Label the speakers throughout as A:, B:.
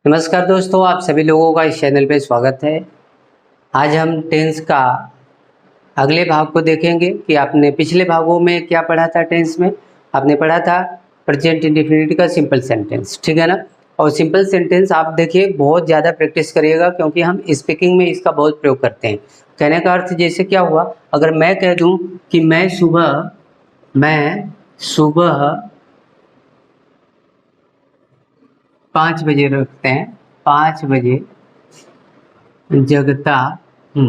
A: नमस्कार दोस्तों, आप सभी लोगों का इस चैनल पे स्वागत है। आज हम टेंस का अगले भाग को देखेंगे कि आपने पिछले भागों में क्या पढ़ा था। टेंस में आपने पढ़ा था प्रेजेंट इंडेफिनिट का सिंपल सेंटेंस, ठीक है ना। और सिंपल सेंटेंस आप देखिए बहुत ज़्यादा प्रैक्टिस करिएगा, क्योंकि हम स्पीकिंग में इसका बहुत प्रयोग करते हैं। कहने का अर्थ जैसे क्या हुआ, अगर मैं कह दूँ कि मैं सुबह 5 बजे रखते हैं, 5 बजे जगता हूँ।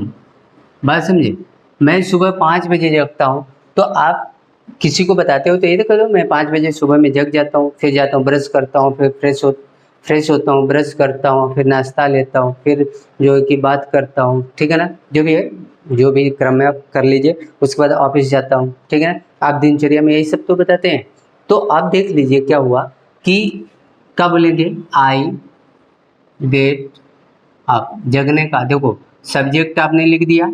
A: बात समझे, मैं सुबह 5 बजे जगता हूँ। तो आप किसी को बताते हो तो ये तो कहो मैं 5 बजे सुबह में जग जाता हूँ, फिर जाता हूँ ब्रश करता हूँ, फिर फ्रेश होता हूँ, ब्रश करता हूँ, फिर नाश्ता लेता हूँ, फिर जो है कि बात करता हूँ, ठीक है ना। जो भी है, जो भी क्रम में आप कर लीजिए। उसके बाद ऑफिस जाता हूँ, ठीक है ना। आप दिनचर्या में यही सब तो बताते हैं। तो आप देख लीजिए क्या हुआ कि क्या बोलेंगे, आई गेट अप। जगने का देखो सब्जेक्ट आपने लिख दिया,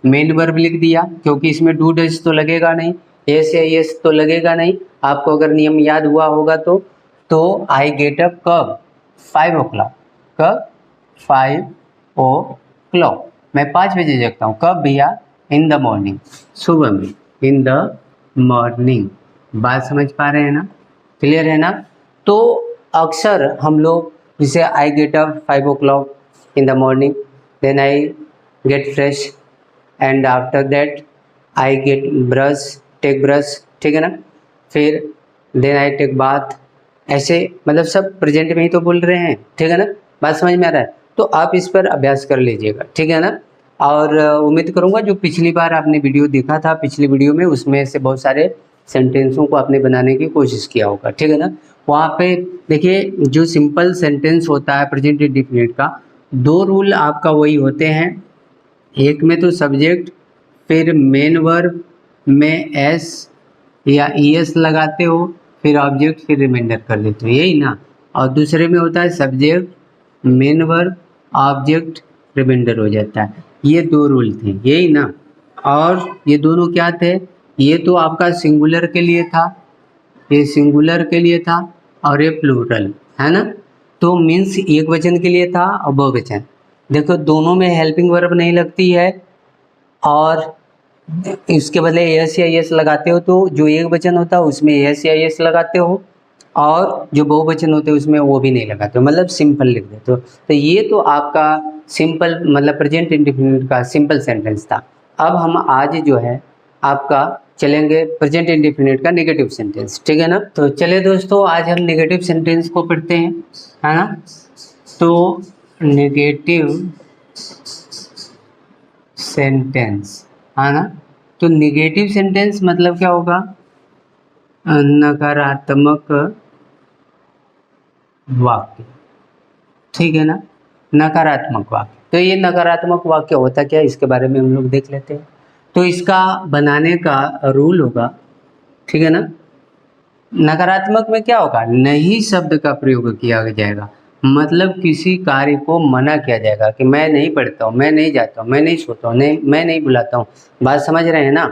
A: मेन वर्ब लिख दिया, क्योंकि इसमें डू डज तो लगेगा नहीं, एस या यस तो लगेगा नहीं। आपको अगर नियम याद हुआ होगा तो आई गेट अप कब, 5 o'clock। कब, 5 o'clock। मैं 5 बजे जगता हूँ। कब भैया, इन द मॉर्निंग, सुबह में, इन द मॉर्निंग। बात समझ पा रहे हैं ना, क्लियर है ना। तो अक्सर हम लोग जैसे I get up 5 o'clock in the morning, then I get fresh and after that I get take brush, ठीक है ना। फिर then I take bath। ऐसे मतलब सब प्रेजेंट में ही तो बोल रहे हैं, ठीक है ना। बात समझ में आ रहा है, तो आप इस पर अभ्यास कर लीजिएगा, ठीक है ना। और उम्मीद करूँगा जो पिछली बार आपने वीडियो देखा था, पिछली वीडियो में उसमें से बहुत सारे सेंटेंसों को आपने बनाने की कोशिश किया होगा, ठीक है ना। वहाँ पे देखिए जो सिंपल सेंटेंस होता है प्रेजेंट इंडेफिनिट का, 2 रूल आपका वही होते हैं। एक में तो सब्जेक्ट फिर मेन वर्ब में एस या ईएस लगाते हो, फिर ऑब्जेक्ट फिर रिमाइंडर कर देते हो, यही ना। और दूसरे में होता है subject main verb object reminder हो जाता है। ये 2 रूल थे, यही ना। और ये दोनों क्या थे, ये तो आपका सिंगुलर के लिए था, ये सिंगुलर के लिए था, और ये प्लूरल है ना। तो मीन्स एक वचन के लिए था और बहुवचन। देखो दोनों में हेल्पिंग वर्ब नहीं लगती है, और इसके बदले एस या यस लगाते हो तो जो एक वचन होता है उसमें एस या यस लगाते हो, और जो बहुवचन होते हैं उसमें वो भी नहीं लगाते हो, मतलब सिंपल लिख देते हो। तो ये तो आपका सिंपल मतलब प्रेजेंट इंडेफिनिट का सिंपल सेंटेंस था। अब हम आज जो है आपका चलेंगे प्रेजेंट इंडेफिनिट का नेगेटिव सेंटेंस, ठीक है ना। तो चलिए दोस्तों, आज हम नेगेटिव सेंटेंस को पढ़ते हैं, है ना। तो नेगेटिव सेंटेंस, है ना। तो नेगेटिव सेंटेंस मतलब क्या होगा, नकारात्मक वाक्य, ठीक है ना। नकारात्मक वाक्य, तो ये नकारात्मक वाक्य होता क्या है इसके बारे में हम लोग देख लेते हैं। तो इसका बनाने का रूल होगा, ठीक है ना। नकारात्मक में क्या होगा, नहीं शब्द का प्रयोग किया जाएगा, मतलब किसी कार्य को मना किया जाएगा कि मैं नहीं पढ़ता हूँ, मैं नहीं जाता हूँ, मैं नहीं सोता हूँ, नहीं मैं नहीं बुलाता हूँ। बात समझ रहे हैं ना।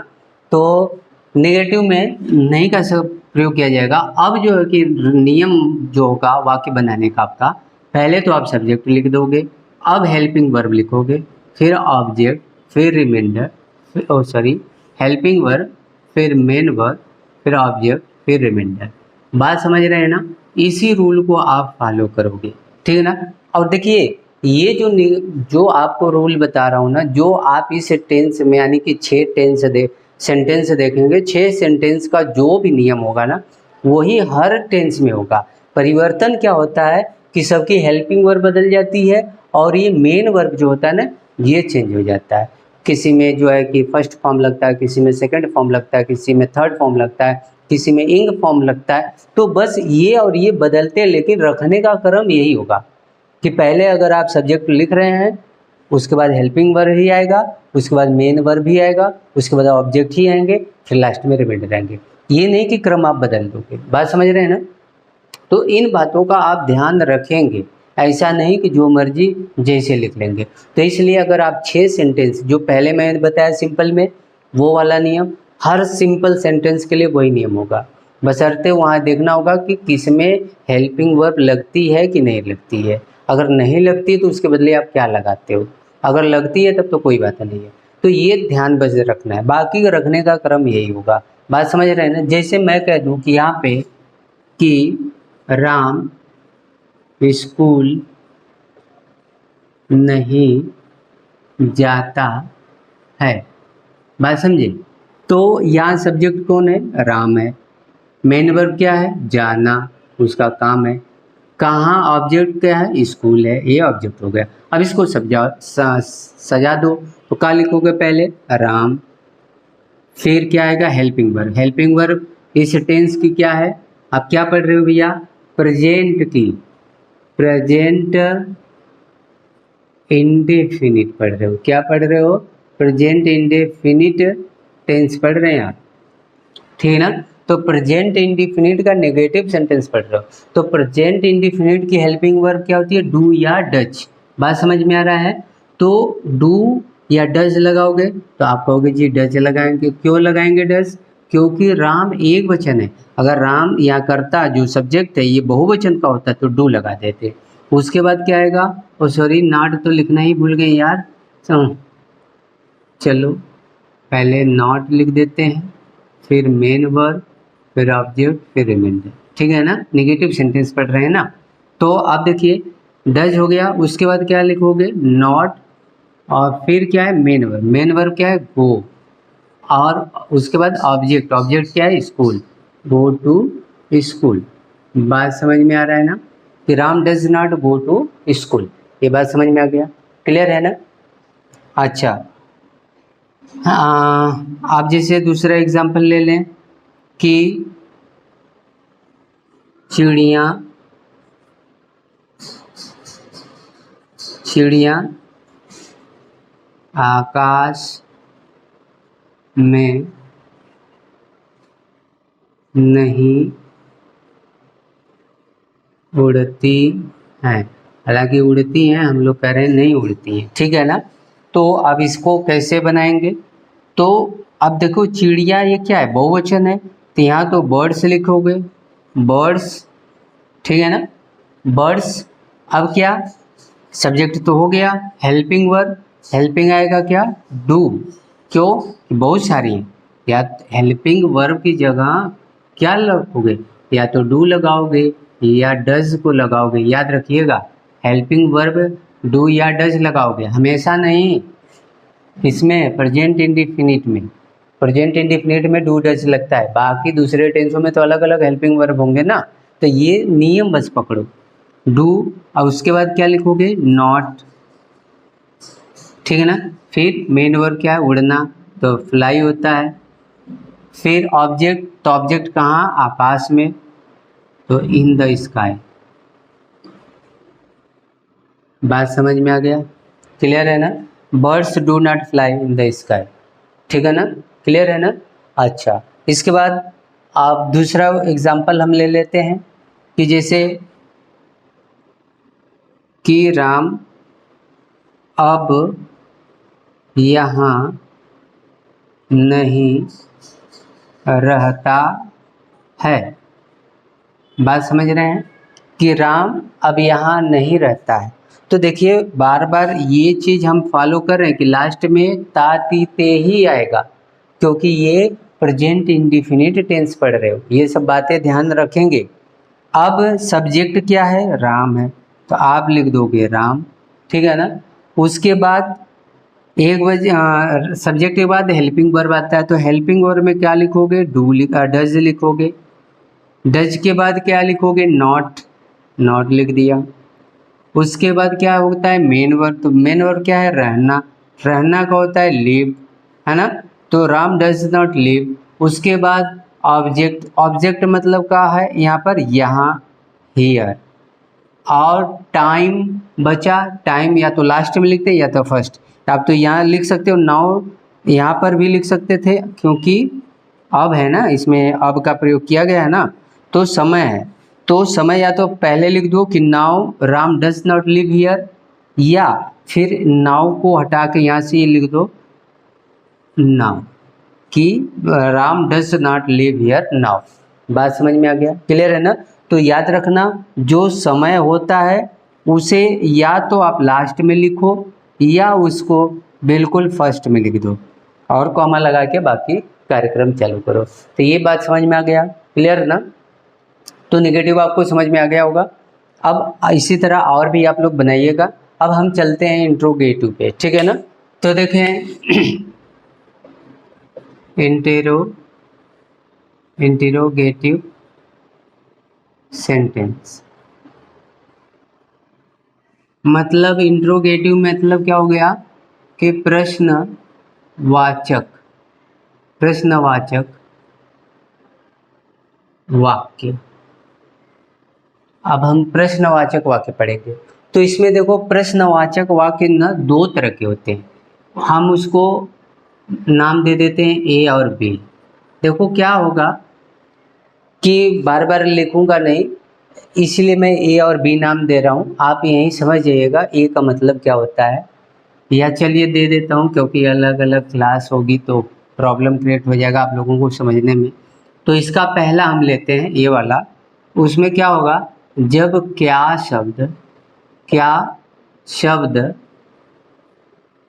A: तो नेगेटिव में नहीं का शब्द प्रयोग किया जाएगा। अब जो है कि नियम जो होगा वाक्य बनाने का आपका, पहले तो आप सब्जेक्ट लिख दोगे, अब हेल्पिंग वर्ब लिखोगे, फिर ऑब्जेक्ट, फिर रिमाइंडर, हेल्पिंग वर्ब, फिर मेन वर्ब, फिर ऑब्जेक्ट, फिर रिमाइंडर। बात समझ रहे हैं ना। इसी रूल को आप फॉलो करोगे, ठीक है ना। और देखिए ये जो आपको रूल बता रहा हूँ ना, जो आप इस टेंस में यानी कि 6 सेंटेंस देखेंगे, 6 सेंटेंस का जो भी नियम होगा ना वही हर टेंस में होगा। परिवर्तन क्या होता है कि सबकी हेल्पिंग वर्ब बदल जाती है, और ये मेन वर्ब जो होता है ना ये चेंज हो जाता है। किसी में जो है कि फर्स्ट फॉर्म लगता है, किसी में सेकंड फॉर्म लगता है, किसी में थर्ड फॉर्म लगता है, किसी में इंग फॉर्म लगता है। तो बस ये और ये बदलते हैं, लेकिन रखने का क्रम यही होगा कि पहले अगर आप सब्जेक्ट लिख रहे हैं उसके बाद हेल्पिंग वर्ब ही आएगा, उसके बाद मेन वर्ब ही आएगा, उसके बाद ऑब्जेक्ट ही आएंगे, फिर लास्ट में रिमाइंडर आएंगे। ये नहीं कि क्रम आप बदल दोगे। बात समझ रहे हैं ना। तो इन बातों का आप ध्यान रखेंगे, ऐसा नहीं कि जो मर्जी जैसे लिख लेंगे। तो इसलिए अगर आप 6 सेंटेंस जो पहले मैंने बताया सिंपल में, वो वाला नियम हर सिंपल सेंटेंस के लिए वही नियम होगा। बशर्ते वहाँ देखना होगा कि किस में हेल्पिंग वर्ब लगती है कि नहीं लगती है। अगर नहीं लगती तो उसके बदले आप क्या लगाते हो, अगर लगती है तब तो कोई बात नहीं है। तो ये ध्यान बस रखना है, बाकी का रखने का क्रम यही होगा। बात समझ रहे हैं ना। जैसे मैं कह दूं कि यहाँ पे कि राम स्कूल नहीं जाता है, बात समझे। तो यहाँ सब्जेक्ट कौन है, राम है। मेन वर्ब क्या है, जाना, उसका काम है। कहाँ ऑब्जेक्ट क्या है, स्कूल है, ये ऑब्जेक्ट हो गया। अब इसको सजा दो। तो क्या लिखोगे, पहले राम, फिर क्या आएगा, हेल्पिंग वर्ब। हेल्पिंग वर्ब इस टेंस की क्या है, आप क्या पढ़ रहे हो भैया, प्रेजेंट की, प्रेजेंट इंडेफिनिट पढ़ रहे हो। क्या पढ़ रहे हो, प्रेजेंट इंडेफिनिट टेंस पढ़ रहे हैं आप, ठीक है ना। तो प्रेजेंट इंडेफिनिट का नेगेटिव सेंटेंस पढ़ रहे हो। तो प्रेजेंट इंडेफिनिट की हेल्पिंग वर्ब क्या होती है, डू या डज। बात समझ में आ रहा है। तो डू या डज लगाओगे तो आप कहोगे जी डज लगाएंगे। क्यों लगाएंगे डज, क्योंकि राम एक वचन है। अगर राम या कर्ता जो सब्जेक्ट है ये बहुवचन का होता तो डू लगा देते। उसके बाद क्या आएगा, ओ सॉरी नॉट तो लिखना ही भूल गए यार। चलो पहले नॉट लिख देते हैं, फिर मेन वर्ब, फिर ऑब्जेक्ट, फिर रिमाइंडर, ठीक है ना। नेगेटिव सेंटेंस पढ़ रहे हैं ना। तो आप देखिए डज हो गया, उसके बाद क्या लिखोगे, नॉट, और फिर क्या है, मेन वर्ब। मेन वर्ब क्या है, गो, और उसके बाद ऑब्जेक्ट। ऑब्जेक्ट क्या है, स्कूल, गो टू स्कूल। बात समझ में आ रहा है ना, कि Ram does not go to school. ये बात समझ में आ गया, क्लियर है ना। अच्छा हाँ, आप जैसे दूसरा एग्जांपल ले लें कि चिड़िया चिड़िया आकाश में नहीं उड़ती हैं। हालांकि उड़ती हैं, हम लोग कह रहे हैं नहीं उड़ती हैं, ठीक है ना। तो अब इसको कैसे बनाएंगे, तो अब देखो चिड़िया ये क्या है, बहुवचन है, तो यहाँ तो बर्ड्स लिखोगे, बर्ड्स, ठीक है ना, बर्ड्स। अब क्या, सब्जेक्ट तो हो गया, हेल्पिंग वर्ब, हेल्पिंग आएगा क्या, डू। क्यों, बहुत सारी हैं, या हेल्पिंग वर्ब की जगह क्या लगोगे, या तो डू लगाओगे या डज को लगाओगे। याद रखिएगा, हेल्पिंग वर्ब डू या डज लगाओगे, हमेशा नहीं। इसमें प्रेजेंट इंडिफिनिट में, प्रेजेंट इंडिफिनिट में डू डज लगता है, बाकी दूसरे टेंसों में तो अलग अलग हेल्पिंग वर्ब होंगे ना। तो ये नियम बस पकड़ो, डू, और उसके बाद क्या लिखोगे, नॉट, ठीक है ना। फिर मेन वर्ब क्या है, उड़ना, तो फ्लाई होता है। फिर ऑब्जेक्ट, तो ऑब्जेक्ट कहाँ, आकाश में, तो इन द स्काई। बात समझ में आ गया, क्लियर है ना। Birds do not fly in the sky, ठीक है ना, क्लियर है ना। अच्छा, इसके बाद आप दूसरा एग्जाम्पल हम ले लेते हैं कि जैसे कि राम अब यहाँ नहीं रहता है। बात समझ रहे हैं, कि राम अब यहाँ नहीं रहता है। तो देखिए बार बार ये चीज़ हम फॉलो कर रहे हैं कि लास्ट में ता ती ते ही आएगा, क्योंकि ये प्रेजेंट इंडिफिनिट टेंस पढ़ रहे हो, ये सब बातें ध्यान रखेंगे। अब सब्जेक्ट क्या है, राम है, तो आप लिख दोगे राम, ठीक है ना। उसके बाद एक बजे सब्जेक्ट के बाद हेल्पिंग वर्ब आता है, तो हेल्पिंग वर्ब में क्या लिखोगे, डज लिखोगे। डज के बाद क्या लिखोगे, नॉट, नॉट लिख दिया। उसके बाद क्या होता है, मेन वर्ब, तो मेन वर्ब क्या है, रहना, रहना का होता है लिव, है ना। तो राम डज नॉट लिव। उसके बाद ऑब्जेक्ट, ऑब्जेक्ट मतलब क्या है यहाँ पर, यहाँ, हियर। और टाइम बचा, टाइम या तो लास्ट में लिखते या तो फर्स्ट। आप तो यहाँ लिख सकते हो नाउ, यहाँ पर भी लिख सकते थे क्योंकि अब है ना, इसमें अब का प्रयोग किया गया है ना, तो समय है। तो समय या तो पहले लिख दो कि now Ram does not live here, या फिर नाउ को हटा के यहाँ से ये लिख दो नाउ, कि Ram does not live here now. बात समझ में आ गया, क्लियर है ना। तो याद रखना जो समय होता है उसे या तो आप लास्ट में लिखो या उसको बिल्कुल फर्स्ट में लिख दो और कॉमा लगा के बाकी कार्यक्रम चालू करो। तो ये बात समझ में आ गया, क्लियर ना। तो नेगेटिव आपको समझ में आ गया होगा। अब इसी तरह और भी आप लोग बनाइएगा। अब हम चलते हैं इंट्रोगेटिव पे, ठीक है ना। तो देखें इंटेरोगेटिव सेंटेंस मतलब इंट्रोगेटिव मतलब क्या हो गया कि प्रश्नवाचक वाक्य। अब हम प्रश्नवाचक वाक्य पढ़ेंगे। तो इसमें देखो प्रश्नवाचक वाक्य ना दो तरह के होते हैं, हम उसको नाम दे देते हैं ए और बी। देखो क्या होगा कि बार बार लिखूंगा नहीं, इसलिए मैं ए और बी नाम दे रहा हूँ, आप यही समझ जाइएगा ए का मतलब क्या होता है। या चलिए दे देता हूँ क्योंकि अलग अलग क्लास होगी तो प्रॉब्लम क्रिएट हो जाएगा आप लोगों को समझने में। तो इसका पहला हम लेते हैं ये वाला। उसमें क्या होगा, जब क्या शब्द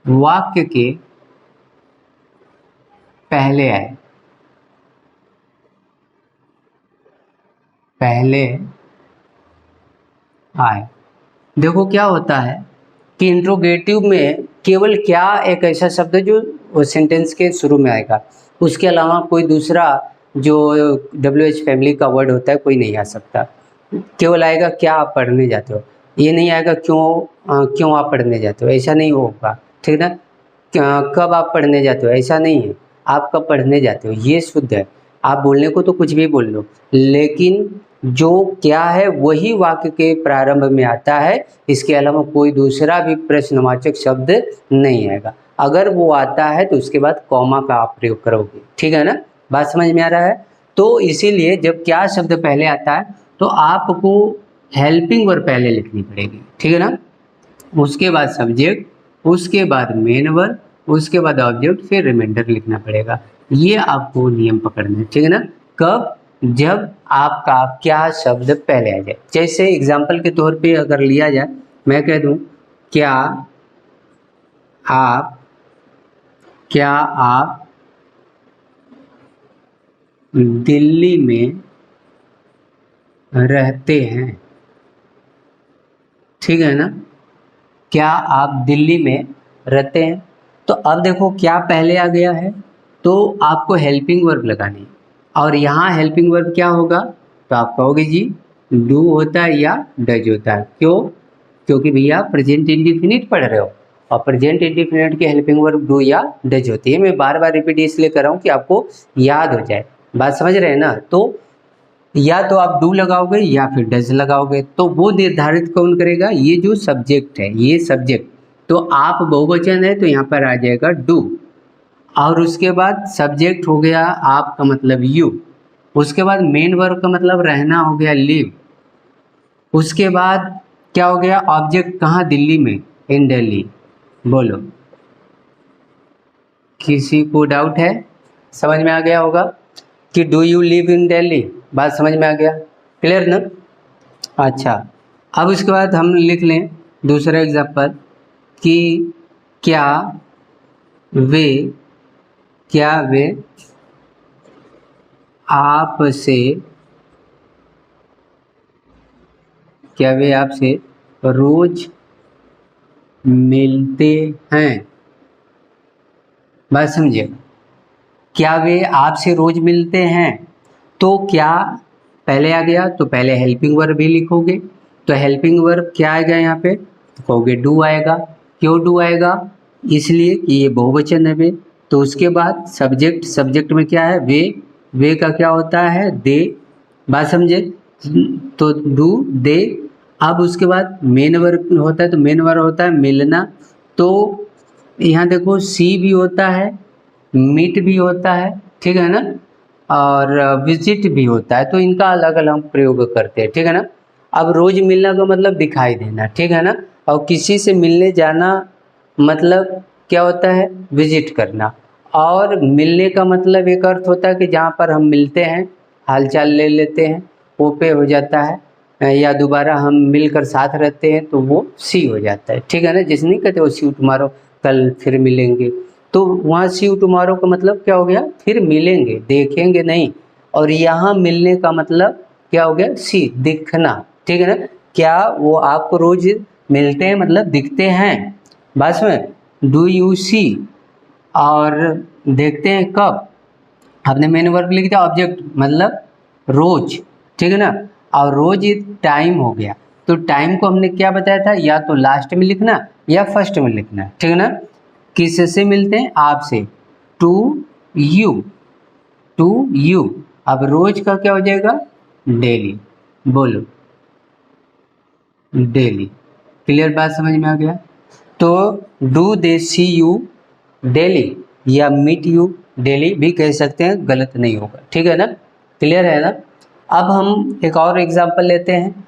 A: वाक्य के पहले आए। देखो क्या होता है कि इंट्रोगेटिव में केवल क्या एक ऐसा शब्द है जो सेंटेंस के शुरू में आएगा, उसके अलावा कोई दूसरा जो WH फैमिली का वर्ड होता है कोई नहीं आ सकता। केवल आएगा क्या आप पढ़ने जाते हो, ये नहीं आएगा क्यों आप पढ़ने जाते हो, ऐसा नहीं होगा, ठीक ना। कब आप पढ़ने जाते हो ऐसा नहीं है, आप कब पढ़ने जाते हो ये शुद्ध है। आप बोलने को तो कुछ भी बोल लो, लेकिन जो क्या है वही वाक्य के प्रारंभ में आता है, इसके अलावा कोई दूसरा भी प्रश्नवाचक शब्द नहीं आएगा। अगर वो आता है तो उसके बाद कॉमा का आप प्रयोग करोगे, ठीक है ना। बात समझ में आ रहा है। तो इसीलिए जब क्या शब्द पहले आता है तो आपको हेल्पिंग वर्ब पहले लिखनी पड़ेगी, ठीक है ना। उसके बाद सब्जेक्ट, उसके बाद मेन वर्ब, उसके बाद ऑब्जेक्ट, फिर रिमाइंडर लिखना पड़ेगा। ये आपको नियम पकड़ना है, ठीक है ना। कब, जब आपका क्या शब्द पहले आ जाए। जैसे एग्जाम्पल के तौर पे अगर लिया जाए, मैं कह दूं क्या आप दिल्ली में रहते हैं, ठीक है ना। क्या आप दिल्ली में रहते हैं। तो अब देखो क्या पहले आ गया है तो आपको हेल्पिंग वर्ब लगानी है, और यहाँ हेल्पिंग वर्ब क्या होगा तो आप कहोगे जी डू होता है या डज होता है। क्यों, क्योंकि भैया प्रेजेंट इंडिफिनिट पढ़ रहे हो और प्रेजेंट इंडिफिनिट की हेल्पिंग वर्ब डू या डज होती है। मैं बार बार रिपीट इसलिए कर रहा हूँ कि आपको याद हो जाए। बात समझ रहे हैं ना। तो या तो आप डू लगाओगे या फिर डज लगाओगे, तो वो निर्धारित कौन करेगा, ये जो सब्जेक्ट है, ये सब्जेक्ट। तो आप बहुवचन है तो यहाँ पर आ जाएगा डू, और उसके बाद सब्जेक्ट हो गया आपका मतलब यू, उसके बाद मेन वर्ब का मतलब रहना हो गया लिव, उसके बाद क्या हो गया ऑब्जेक्ट कहाँ दिल्ली में, इन दिल्ली। बोलो किसी को डाउट है, समझ में आ गया होगा कि do you live in Delhi. बात समझ में आ गया, क्लियर ना। अच्छा, अब उसके बाद हम लिख लें दूसरा एग्जाम्पल कि क्या वे आपसे रोज मिलते हैं। बात समझिए, क्या वे आपसे रोज मिलते हैं। तो क्या पहले आ गया तो पहले हेल्पिंग वर्ब भी लिखोगे, तो हेल्पिंग वर्ब क्या आएगा यहाँ पे तो कहोगे डू आएगा। क्यों डू आएगा, इसलिए कि ये बहुवचन है वे। तो उसके बाद सब्जेक्ट में क्या है वे का क्या होता है दे। बात समझे, तो डू दे। अब उसके बाद मेन वर्ब होता है तो मेन वर्ब होता है मिलना। तो यहाँ देखो सी भी होता है, मीट भी होता है, ठीक है ना, और विजिट भी होता है। तो इनका अलग अलग प्रयोग करते हैं, ठीक है ना। अब रोज मिलना का मतलब दिखाई देना, ठीक है ना, और किसी से मिलने जाना मतलब क्या होता है विजिट करना। और मिलने का मतलब एक अर्थ होता है कि जहाँ पर हम मिलते हैं हालचाल ले लेते हैं, ओ पे हो जाता है, या दोबारा हम मिलकर साथ रहते हैं तो वो सी हो जाता है, ठीक है ना। जिस नहीं कहते वो सी यू टुमारो, कल फिर मिलेंगे, तो वहाँ सी यू टुमारो का मतलब क्या हो गया, फिर मिलेंगे, देखेंगे नहीं। और यहाँ मिलने का मतलब क्या हो गया, सी, दिखना, ठीक है ना। क्या वो आपको रोज मिलते हैं, मतलब दिखते हैं, बस में डू यू सी, और देखते हैं कब, आपने मेन वर्ब लिख दिया, ऑब्जेक्ट मतलब रोज, ठीक है ना। और रोज ये टाइम हो गया, तो टाइम को हमने क्या बताया था, या तो लास्ट में लिखना या फर्स्ट में लिखना, ठीक है ना। किससे मिलते हैं, आपसे, टू यू, टू यू। अब रोज का क्या हो जाएगा, डेली, बोलो डेली। क्लियर बात समझ में आ गया। तो do they see you daily, या मीट यू डेली भी कह सकते हैं, गलत नहीं होगा, ठीक है ना। क्लियर है ना। अब हम एक और एग्जांपल लेते हैं,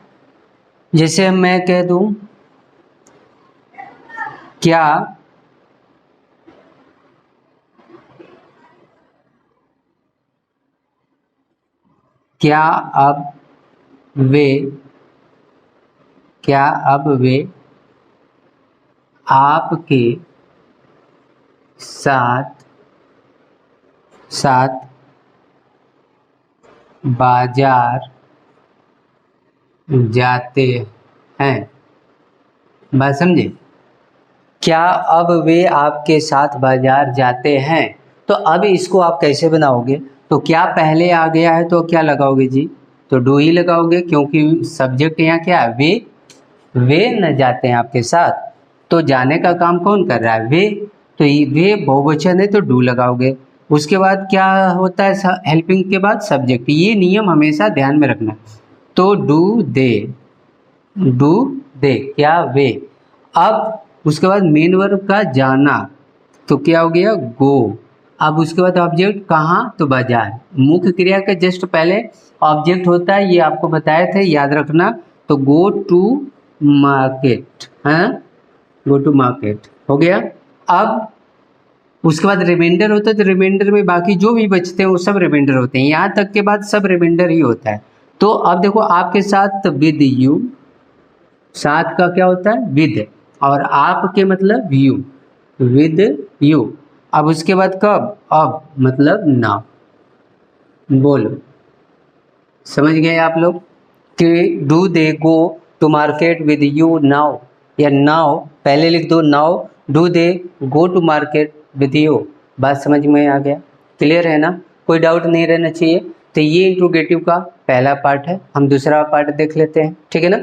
A: जैसे मैं कह दूं, क्या क्या अब वे क्या अब वे आपके साथ साथ बाजार जाते हैं, बात समझे। क्या अब वे आपके साथ बाजार जाते हैं, तो अब इसको आप कैसे बनाओगे, तो क्या पहले आ गया है तो क्या लगाओगे जी, तो डू ही लगाओगे, क्योंकि सब्जेक्ट यहाँ क्या है, वे न जाते हैं आपके साथ, तो जाने का काम कौन कर रहा है, वे, तो वे बहुवचन है तो डू लगाओगे। उसके बाद क्या होता है, हेल्पिंग के बाद सब्जेक्ट, ये नियम हमेशा ध्यान में रखना। तो डू दे क्या, वे। अब उसके बाद मेन वर्ब का जाना, तो क्या हो गया, गो। अब उसके बाद ऑब्जेक्ट कहाँ, तो बाजार, मुख्य क्रिया के जस्ट पहले ऑब्जेक्ट होता है, ये आपको बताए थे, याद रखना। तो गो टू मार्केट, है, गो टू मार्केट हो गया। अब उसके बाद रिमाइंडर होता है, तो रिमाइंडर में बाकी जो भी बचते हैं वो सब रिमाइंडर होते हैं, यहाँ तक के बाद सब रिमाइंडर ही होता है। तो अब देखो, आपके साथ विद यू, साथ का क्या होता है, विद, और आपके मतलब यू, विद यू। अब उसके बाद कब, अब मतलब नाउ, बोलो समझ गए आप लोग, कि do they go to market with you now, या नाउ पहले लिख दो, now do they go to market with you. बात समझ में आ गया, क्लियर है ना, कोई डाउट नहीं रहना चाहिए। तो ये इंट्रोगेटिव का पहला पार्ट है, हम दूसरा पार्ट देख लेते हैं, ठीक है ना।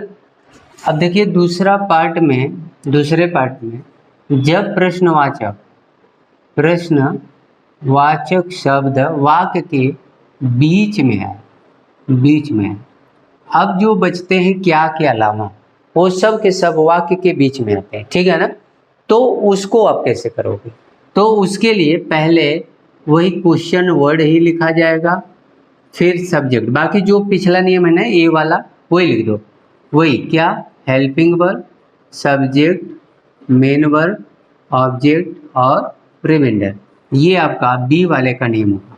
A: अब देखिए दूसरे पार्ट में जब प्रश्नवाचक शब्द वाक्य के बीच में है, अब जो बचते हैं क्या के अलावा, वो सब के सब वाक्य के बीच में आते हैं, ठीक है ना। तो उसको आप कैसे करोगे, तो उसके लिए पहले वही क्वेश्चन वर्ड ही लिखा जाएगा, फिर सब्जेक्ट, बाकी जो पिछला नियम है ना ए वाला, वही लिख दो, वही क्या, helping verb, subject, main verb, object और रिमाइंडर, ये आपका बी वाले का नियम होगा।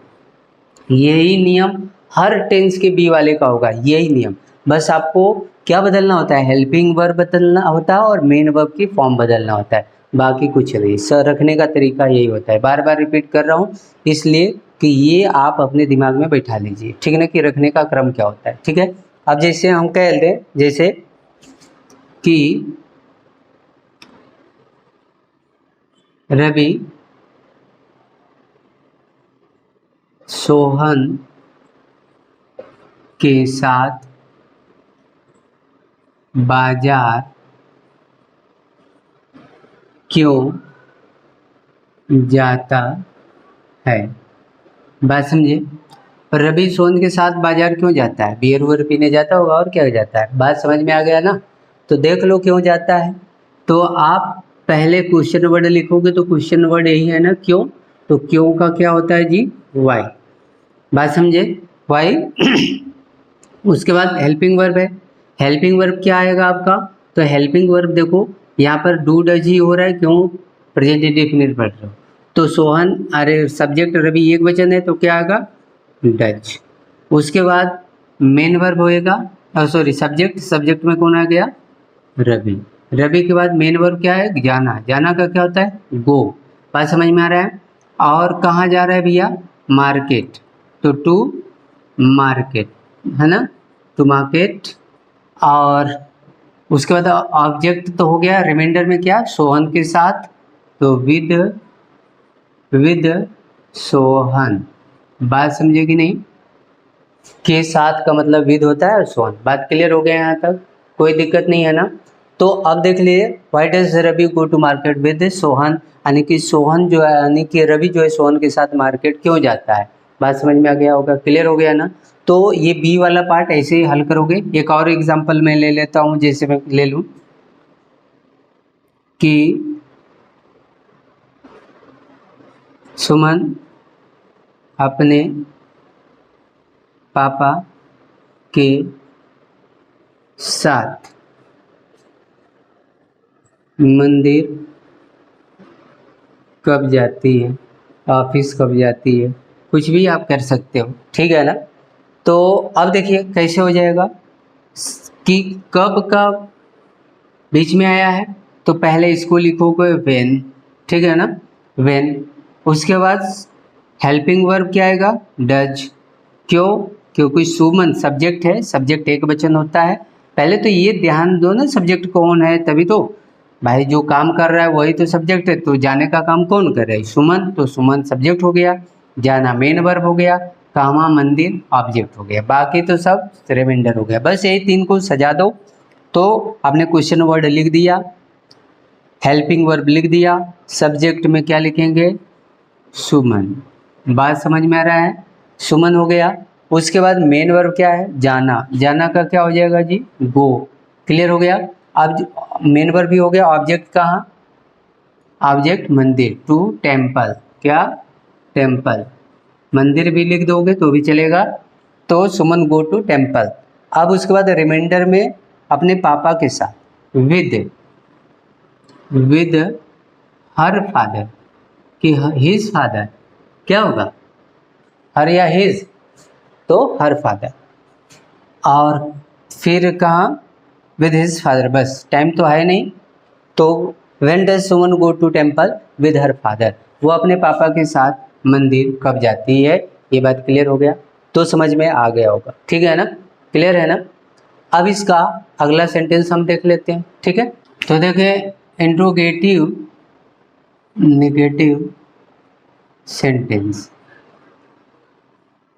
A: यही नियम हर टेंस के बी वाले का होगा, यही नियम, बस आपको क्या बदलना होता है, हेल्पिंग वर्ब बदलना होता है और मेन वर्ब की फॉर्म बदलना होता है, बाकी कुछ नहीं। स रखने का तरीका यही होता है, बार बार रिपीट कर रहा हूँ इसलिए कि ये आप अपने दिमाग में बैठा लीजिए, ठीक है ना, कि रखने का क्रम क्या होता है, ठीक है। अब जैसे हम कह दें, जैसे कि रवि सोहन के साथ बाजार क्यों जाता है, बात समझे। रवि सोहन के साथ बाजार क्यों जाता है, बियर वुयर पीने जाता होगा, और क्या जाता है, बात समझ में आ गया ना। तो देख लो क्यों जाता है, तो आप पहले क्वेश्चन वर्ड लिखोगे, तो क्वेश्चन वर्ड यही है ना, क्यों, तो क्यों का क्या होता है जी, वाई, बात समझे, वाई। उसके बाद हेल्पिंग वर्ब है, हेल्पिंग वर्ब क्या आएगा आपका, तो हेल्पिंग वर्ब देखो यहाँ पर डू डज ही हो रहा है, क्यों, प्रेजेंट इंडेफिनिट पढ़ रहे हो, तो सोहन, अरे सब्जेक्ट रवि एक वचन है तो क्या आएगा, डज, उसके बाद मेन वर्ब होएगा, सॉरी सब्जेक्ट, सब्जेक्ट में कौन आ गया, रवि। रवि के बाद मेन वर्ब क्या है, जाना। जाना का क्या होता है, गो। बात समझ में आ रहा है। और कहाँ जा रहा है भैया, मार्केट, तो टू मार्केट, है ना, टू मार्केट। और उसके बाद ऑब्जेक्ट तो हो गया, रिमाइंडर में क्या, सोहन के साथ, तो विद सोहन। बात समझे कि नहीं, के साथ का मतलब विद होता है और सोहन। बात क्लियर हो गया यहाँ तक, कोई दिक्कत नहीं है ना। तो अब देख लीजिए, why does Ravi go to market with Sohan, यानी कि सोहन जो है, यानी कि रवि जो है सोहन के साथ मार्केट क्यों जाता है। बात समझ में आ गया होगा, क्लियर हो गया ना। तो ये बी वाला पार्ट ऐसे ही हल करोगे। एक और एग्जाम्पल मैं ले लेता हूँ, जैसे मैं ले लूँ कि सुमन अपने पापा के साथ मंदिर कब जाती है, ऑफिस कब जाती है, कुछ भी आप कर सकते हो, ठीक है ना। तो अब देखिए कैसे हो जाएगा कि कब का बीच में आया है, तो पहले इसको लिखोगे व्हेन, ठीक है ना, व्हेन। उसके बाद हेल्पिंग वर्ब क्या आएगा, डज। क्यों, क्योंकि सुमन सब्जेक्ट है, सब्जेक्ट एक वचन होता है। पहले तो ये ध्यान दो ना, सब्जेक्ट कौन है, तभी तो भाई जो काम कर रहा है वही तो सब्जेक्ट है। तो जाने का काम कौन कर रहा है, सुमन, तो सुमन सब्जेक्ट हो गया, जाना मेन वर्ब हो गया, कामा मंदिर ऑब्जेक्ट हो गया, बाकी तो सब रिमाइंडर हो गया। बस यही तीन को सजा दो, तो आपने क्वेश्चन वर्ड लिख दिया, हेल्पिंग वर्ब लिख दिया, सब्जेक्ट में क्या लिखेंगे, सुमन। बात समझ में आ रहा है, सुमन हो गया। उसके बाद मेन वर्ब क्या है, जाना। जाना का क्या हो जाएगा जी, गो। क्लियर हो गया। अब मेन वर्ब भी हो गया, ऑब्जेक्ट कहाँ, ऑब्जेक्ट मंदिर, टू टेम्पल, क्या, टेम्पल। मंदिर भी लिख दोगे तो भी चलेगा, तो सुमन गो टू टेम्पल। अब उसके बाद रिमाइंडर में अपने पापा के साथ, विद हर फादर, कि हिज फादर क्या होगा, हर या हिज, तो हर फादर। और फिर कहाँ, विद हिज फादर, बस टाइम तो है नहीं, तो when does Suman go to temple with her father, वो अपने पापा के साथ मंदिर कब जाती है। ये बात क्लियर हो गया, तो समझ में आ गया होगा, ठीक है ना, क्लियर है ना। अब इसका अगला सेंटेंस हम देख लेते हैं, ठीक है। तो देखें, इंट्रोगेटिव नेगेटिव सेंटेंस।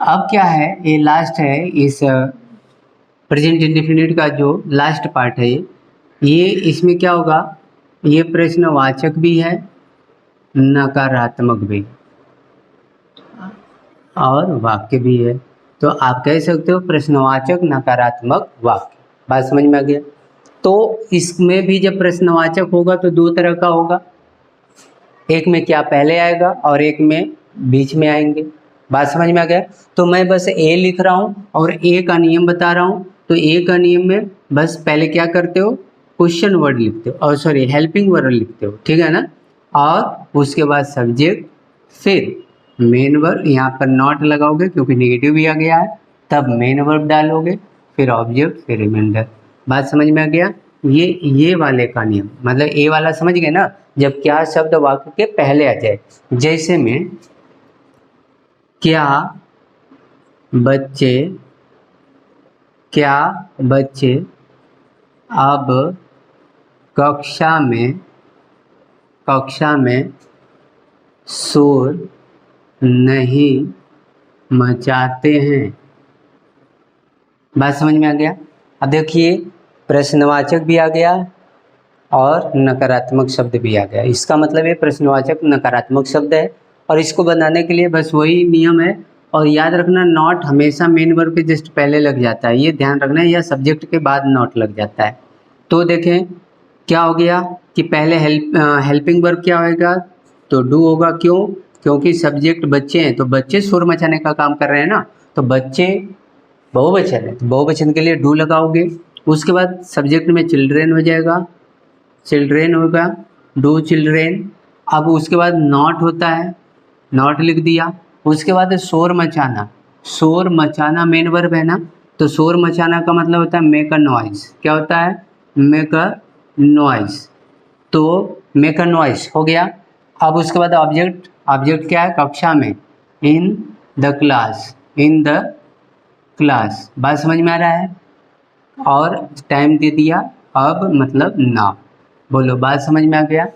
A: अब क्या है, ये लास्ट है, इस प्रेजेंट इंडेफिनिट का जो लास्ट पार्ट है ये इसमें क्या होगा, ये प्रश्नवाचक भी है, नकारात्मक भी और वाक्य भी है। तो आप कह सकते हो प्रश्नवाचक नकारात्मक वाक्य। बात समझ में आ गया। तो इसमें भी जब प्रश्नवाचक होगा तो दो तरह का होगा, एक में क्या पहले आएगा और एक में बीच में आएंगे। बात समझ में आ गया। तो मैं बस ए लिख रहा हूँ और ए का नियम बता रहा हूँ। तो ए का नियम में बस पहले क्या करते हो, क्वेश्चन वर्ड लिखते हो, और सॉरी हेल्पिंग वर्ड लिखते हो, ठीक है ना। और उसके बाद सब्जेक्ट, फिर मेन वर्ब, यहाँ पर नॉट लगाओगे क्योंकि नेगेटिव भी आ गया है, तब मेन वर्ब डालोगे, फिर ऑब्जेक्ट, फिर रिमाइंडर। बात समझ में आ गया। ये वाले का नियम, मतलब ए वाला समझ गए ना, जब क्या शब्द वाक्य के पहले आ जाए। जैसे में क्या बच्चे, क्या बच्चे अब कक्षा में शोर नहीं मचाते हैं। बात समझ में आ गया। अब देखिए प्रश्नवाचक भी आ गया और नकारात्मक शब्द भी आ गया। इसका मतलब ये प्रश्नवाचक नकारात्मक शब्द है, और इसको बनाने के लिए बस वही नियम है। और याद रखना, नॉट हमेशा मेन वर्ब के जस्ट पहले लग जाता है, ये ध्यान रखना है, या सब्जेक्ट के बाद नॉट लग जाता है। तो देखें क्या हो गया कि पहले हेल्पिंग वर्ब क्या होगा, तो डू होगा। क्यों, क्योंकि सब्जेक्ट बच्चे हैं, तो बच्चे शोर मचाने का काम कर रहे हैं ना, तो बच्चे बहुवचन है, तो बहुवचन के लिए डू लगाओगे। उसके बाद सब्जेक्ट में चिल्ड्रेन हो जाएगा, चिल्ड्रेन होगा, डू चिल्ड्रेन। अब उसके बाद नॉट होता है, नॉट लिख दिया। उसके बाद शोर मचाना, शोर मचाना मेन वर्ब है ना, तो शोर मचाना का मतलब होता है मेक अ नॉइज। क्या होता है? Make a noise. तो मेक अ नॉइज हो गया। अब उसके बाद ऑब्जेक्ट, ऑब्जेक्ट क्या है? कक्षा में, in the class, in the class. बात समझ में आ रहा है? और टाइम दे दिया, अब मतलब ना। बोलो, बात समझ में आ गया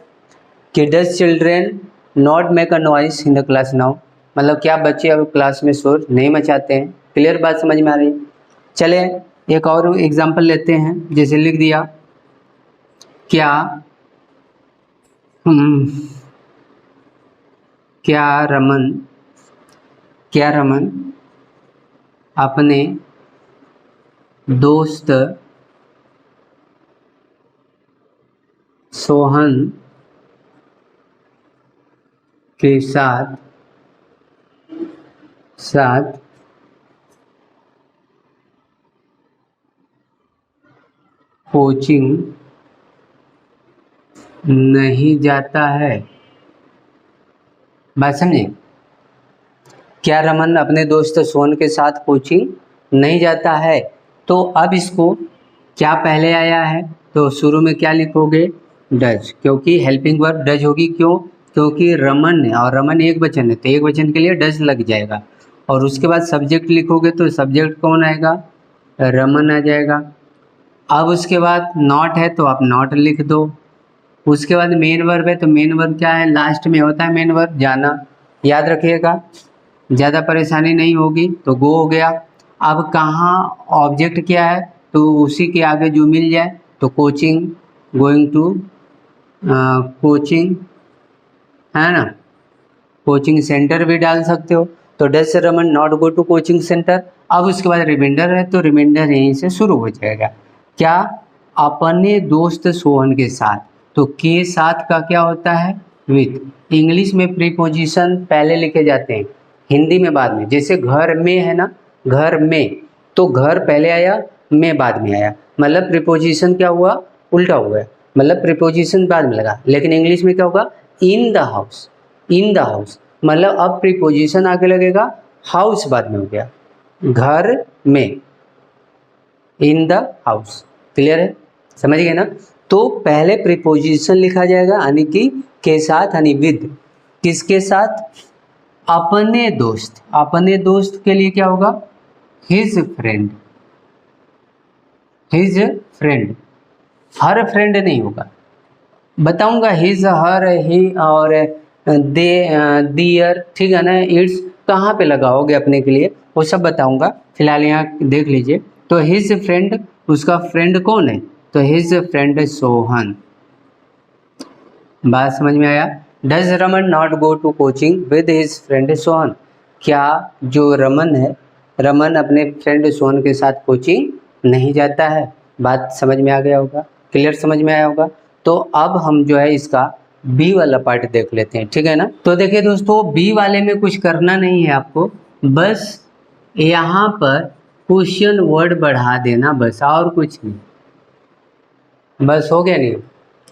A: कि does children not make a noise in the class now, मतलब क्या बच्चे अब क्लास में शोर नहीं मचाते हैं। क्लियर बात समझ में आ रही? चले एक और एग्जांपल लेते हैं। जैसे लिख दिया, क्या क्या रमन, क्या रमन अपने दोस्त सोहन के साथ साथ कोचिंग नहीं जाता है। बात समझे? क्या रमन अपने दोस्त सोहन के साथ कोचिंग नहीं जाता है। तो अब इसको क्या पहले आया है, तो शुरू में क्या लिखोगे? डज, क्योंकि हेल्पिंग वर्ब डज होगी। क्यों? क्योंकि रमन है और रमन एक वचन है, तो एक वचन के लिए डज लग जाएगा। और उसके बाद सब्जेक्ट लिखोगे तो सब्जेक्ट कौन आएगा? रमन आ जाएगा। अब उसके बाद नॉट है तो आप नॉट लिख दो। उसके बाद मेन वर्ब है, तो मेन वर्ब क्या है? लास्ट में होता है मेन वर्ब, जाना। याद रखिएगा, ज़्यादा परेशानी नहीं होगी। तो गो हो गया। अब कहाँ ऑब्जेक्ट क्या है, तो उसी के आगे जो मिल जाए, तो कोचिंग, गोइंग टू कोचिंग, है ना। कोचिंग सेंटर भी डाल सकते हो। तो does Raman not go to coaching centre. अब उसके बाद रिमाइंडर है, तो रिमाइंडर यहीं से शुरू हो जाएगा। क्या? अपने दोस्त सोहन के साथ। तो के साथ का क्या होता है? विथ। इंग्लिश में प्रीपोजिशन पहले लिखे जाते हैं, हिंदी में बाद में। जैसे घर में है ना, घर में, तो घर पहले आया, में बाद में आया, मतलब प्रीपोजिशन क्या हुआ? उल्टा हुआ है, मतलब प्रीपोजिशन बाद में लगा। लेकिन इंग्लिश में क्या होगा? In the house, in the house, मतलब अब प्रीपोजिशन आगे लगेगा, हाउस बाद में हो गया, घर में, इन द हाउस। क्लियर है? समझ गए ना? तो पहले प्रीपोजिशन लिखा जाएगा, यानी कि के साथ, यानी विद। किसके साथ? अपने दोस्त। अपने दोस्त के लिए क्या होगा? His friend, his friend. हर फ्रेंड नहीं होगा, बताऊंगा हिज, हर, ही और दे, दियर, ठीक है ना। इट्स कहाँ पे लगाओगे अपने के लिए, वो सब बताऊंगा। फिलहाल यहाँ देख लीजिए। तो हिज फ्रेंड, उसका फ्रेंड कौन है? तो हिज फ्रेंड सोहन। बात समझ में आया? Does Raman not go to coaching with his friend Sohan. क्या जो रमन है, रमन अपने फ्रेंड सोहन के साथ कोचिंग नहीं जाता है। बात समझ में आ गया होगा, क्लियर समझ में आया होगा। तो अब हम जो है इसका बी वाला पार्ट देख लेते हैं, ठीक है ना। तो देखिए दोस्तों, बी वाले में कुछ करना नहीं है आपको, बस यहाँ पर क्वेश्चन वर्ड बढ़ा देना, बस, और कुछ नहीं। बस हो गया नियम,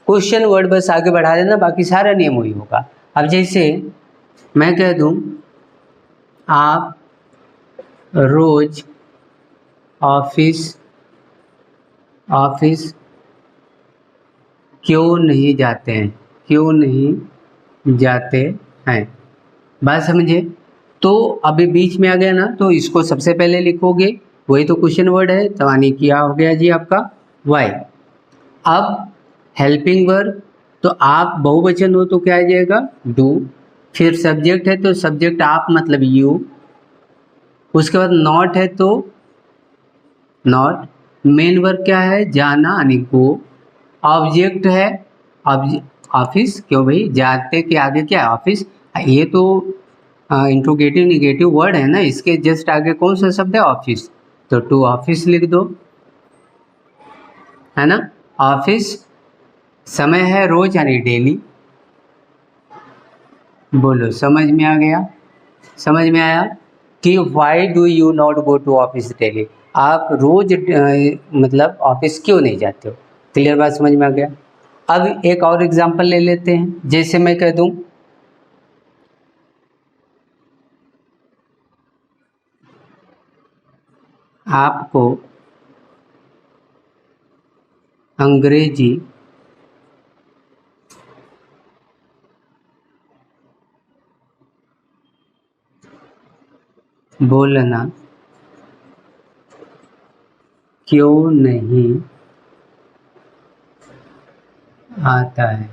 A: क्वेश्चन वर्ड बस आगे बढ़ा देना, बाकी सारा नियम वही होगा। अब जैसे मैं कह दूं, आप रोज ऑफिस ऑफिस क्यों नहीं जाते हैं, क्यों नहीं जाते हैं। बात समझे? तो अभी बीच में आ गया ना, तो इसको सबसे पहले लिखोगे, वही तो क्वेश्चन वर्ड है, तो यानी क्या हो गया जी आपका? वाई। अब हेल्पिंग वर्ब, तो आप बहुवचन हो तो क्या आ जाएगा? डू। फिर सब्जेक्ट है तो सब्जेक्ट आप मतलब यू। उसके बाद नॉट है तो नॉट। मेन वर्ब क्या है? जाना, यानी गो। ऑब्जेक्ट है, ऑफिस, क्यों भाई? जाते के आगे क्या है? ऑफिस। ये तो इंट्रोगेटिव निगेटिव वर्ड है ना, इसके जस्ट आगे कौन सा शब्द है? ऑफिस। तो टू ऑफिस लिख दो, है ना। ऑफिस, समय है रोज, यानी डेली। बोलो, समझ में आ गया? समझ में आया कि why do you not go to office daily, आप रोज मतलब ऑफिस क्यों नहीं जाते हो। क्लियर बात समझ में आ गया। अब एक और एग्जांपल ले लेते हैं। जैसे मैं कह दूं, आपको अंग्रेजी बोलना क्यों नहीं आता है।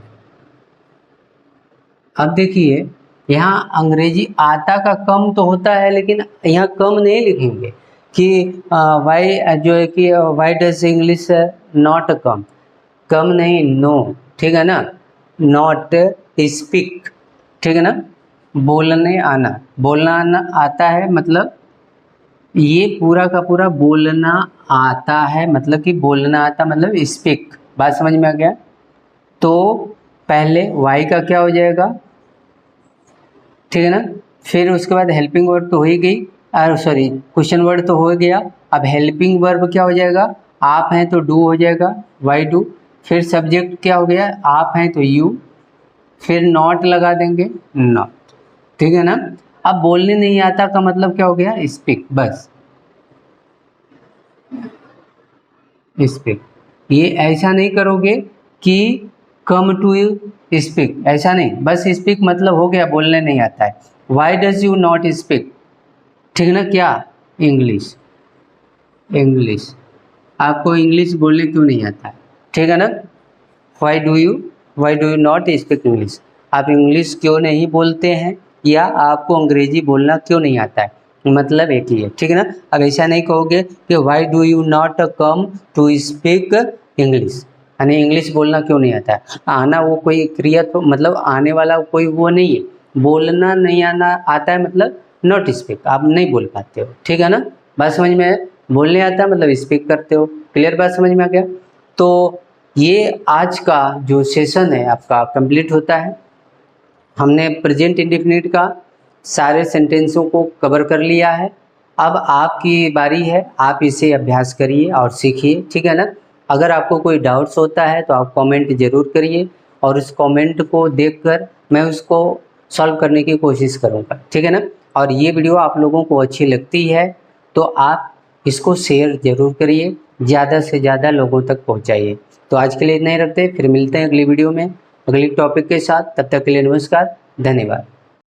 A: अब देखिए, यहाँ अंग्रेजी आता का कम तो होता है, लेकिन यहाँ कम नहीं लिखेंगे कि वाई, जो है कि why does English not come, come नहीं, नो, ठीक है ना, नॉट स्पीक, ठीक है ना, बोलने आना, बोलना आना आता है, मतलब ये पूरा का पूरा बोलना आता है, मतलब कि बोलना आता मतलब स्पीक। बात समझ में आ गया। तो पहले वाई का क्या हो जाएगा, ठीक है ना, फिर उसके बाद हेल्पिंग वर्ब तो हो ही गई, और सॉरी क्वेश्चन वर्ड तो हो गया। अब हेल्पिंग वर्ब क्या हो जाएगा, आप हैं तो डू हो जाएगा, वाई डू। फिर सब्जेक्ट क्या हो गया, आप हैं तो यू, फिर नॉट लगा देंगे, नॉट, ठीक है ना। अब बोलने नहीं आता का मतलब क्या हो गया, स्पीक, बस स्पीक। ये ऐसा नहीं करोगे कि कम टू यू स्पीक, ऐसा नहीं, बस स्पीक मतलब हो गया, बोलने नहीं आता है। Why does you not speak, ठीक है ना, क्या, इंग्लिश, इंग्लिश, आपको इंग्लिश बोलने क्यों नहीं आता है, ठीक है ना। Y do you not speak English, आप इंग्लिश क्यों नहीं बोलते हैं, या आपको अंग्रेजी बोलना क्यों नहीं आता है, मतलब एक ही है, ठीक है ना। अब ऐसा नहीं कहोगे कि why do you not come to speak English, यानी इंग्लिश बोलना क्यों नहीं आता है। आना वो कोई क्रिया, तो मतलब आने वाला कोई वो नहीं है, बोलना नहीं आना आता है मतलब नॉट स्पीक, आप नहीं बोल पाते हो, ठीक है ना। बात समझ में है, बोलने आता है मतलब स्पीक करते हो, क्लियर, बात समझ में आ गया। तो ये आज का जो सेशन है आपका कंप्लीट होता है। हमने प्रेजेंट इंडेफिनिट का सारे सेंटेंसों को कवर कर लिया है। अब आपकी बारी है, आप इसे अभ्यास करिए और सीखिए, ठीक है ना। अगर आपको कोई डाउट्स होता है तो आप कमेंट ज़रूर करिए, और उस कमेंट को देखकर मैं उसको सॉल्व करने की कोशिश करूँगा, ठीक है ना। और ये वीडियो आप लोगों को अच्छी लगती है तो आप इसको शेयर ज़रूर करिए, ज़्यादा से ज़्यादा लोगों तक पहुँचाइए। तो आज के लिए इतना ही रखते हैं, फिर मिलते हैं अगली वीडियो में अगली टॉपिक के साथ। तब तक के लिए नमस्कार, धन्यवाद।